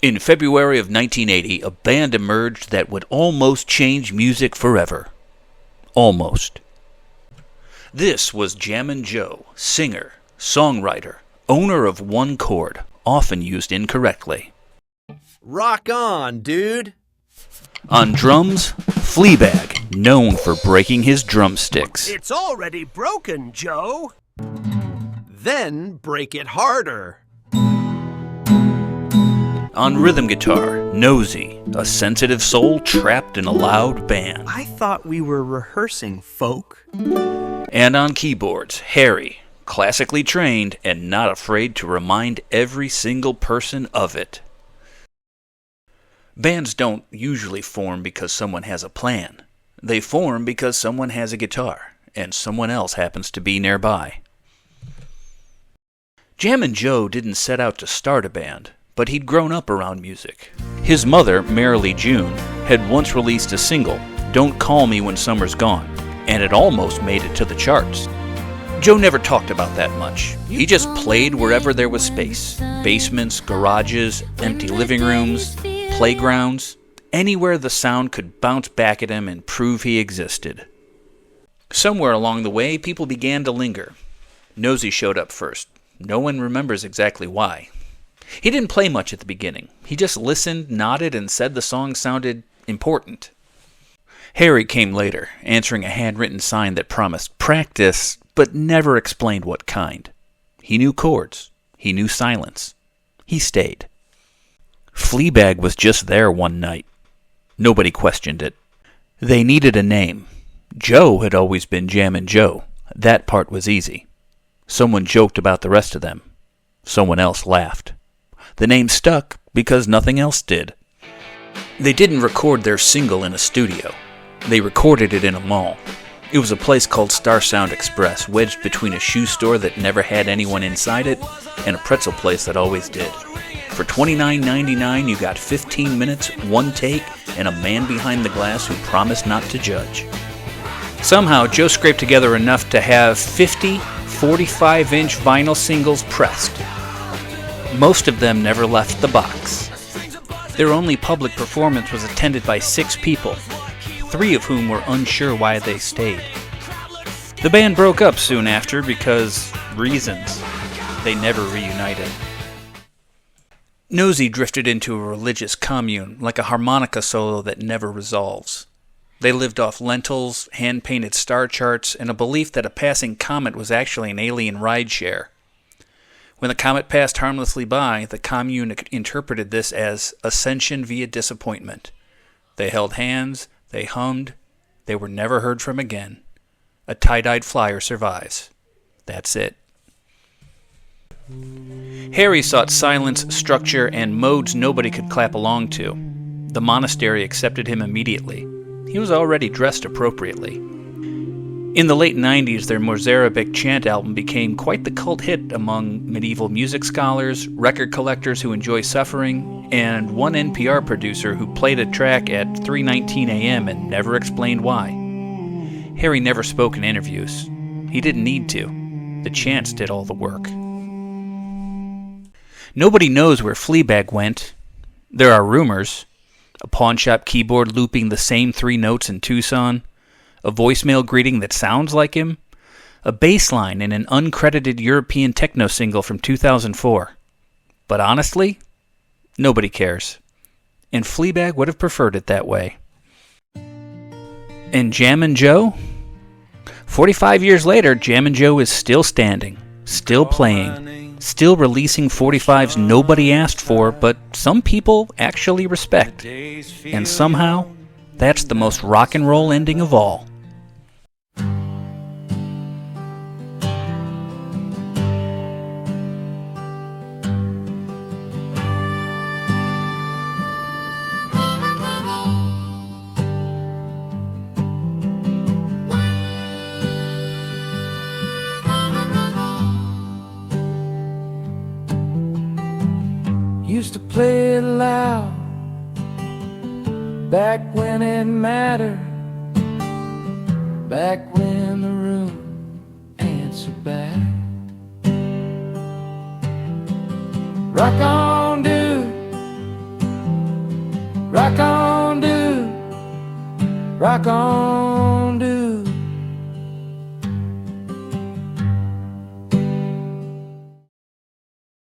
In February of 1980, a band emerged that would almost change music forever. Almost. This was Jammin Joe, singer, songwriter, owner of one chord, often used incorrectly. Rock on, dude! On drums, Fleabag, known for breaking his drumsticks. It's already broken, Joe! Then break it harder. On rhythm guitar, Nosy, a sensitive soul trapped in a loud band. I thought we were rehearsing, folk. And on keyboards, Harry, classically trained and not afraid to remind every single person of it. Bands don't usually form because someone has a plan. They form because someone has a guitar, and someone else happens to be nearby. Jammin Joe didn't set out to start a band, but he'd grown up around music. His mother, Marilee June, had once released a single, Don't Call Me When Summer's Gone, and it almost made it to the charts. Joe never talked about that much. He just played wherever there was space. Basements, garages, empty living rooms, playgrounds, anywhere the sound could bounce back at him and prove he existed. Somewhere along the way, people began to linger. Nosy showed up first. No one remembers exactly why. He didn't play much at the beginning. He just listened, nodded, and said the song sounded important. Harry came later, answering a handwritten sign that promised practice, but never explained what kind. He knew chords. He knew silence. He stayed. Fleabag was just there one night. Nobody questioned it. They needed a name. Joe had always been Jammin Joe. That part was easy. Someone joked about the rest of them. Someone else laughed. The name stuck because nothing else did. They didn't record their single in a studio. They recorded it in a mall. It was a place called Star Sound Express, wedged between a shoe store that never had anyone inside it and a pretzel place that always did. For $29.99, you got 15 minutes, one take, and a man behind the glass who promised not to judge. Somehow, Joe scraped together enough to have 50 45-inch vinyl singles pressed. Most of them never left the box. Their only public performance was attended by 6 people, 3 of whom were unsure why they stayed. The band broke up soon after because reasons. They never reunited. Nosy drifted into a religious commune, like a harmonica solo that never resolves. They lived off lentils, hand-painted star charts, and a belief that a passing comet was actually an alien rideshare. When the comet passed harmlessly by, the commune interpreted this as ascension via disappointment. They held hands, they hummed, they were never heard from again. A tie-dyed flyer survives. That's it. Harry sought silence, structure, and modes nobody could clap along to. The monastery accepted him immediately. He was already dressed appropriately. In the late 90s, their Mozarabic chant album became quite the cult hit among medieval music scholars, record collectors who enjoy suffering, and one NPR producer who played a track at 3:19 a.m. and never explained why. Harry never spoke in interviews. He didn't need to. The chants did all the work. Nobody knows where Fleabag went. There are rumors. A pawnshop keyboard looping the same 3 notes in Tucson, a voicemail greeting that sounds like him, a bass line in an uncredited European techno single from 2004. But honestly, nobody cares. And Fleabag would have preferred it that way. And Jammin Joe? 45 years later, Jammin Joe is still standing, still playing, still releasing 45s nobody asked for, but some people actually respect. And somehow, that's the most rock and roll ending of all. Used to play it loud back when it mattered, back when the room ain't so bad. Rock on, dude, Rock on, dude. Rock on.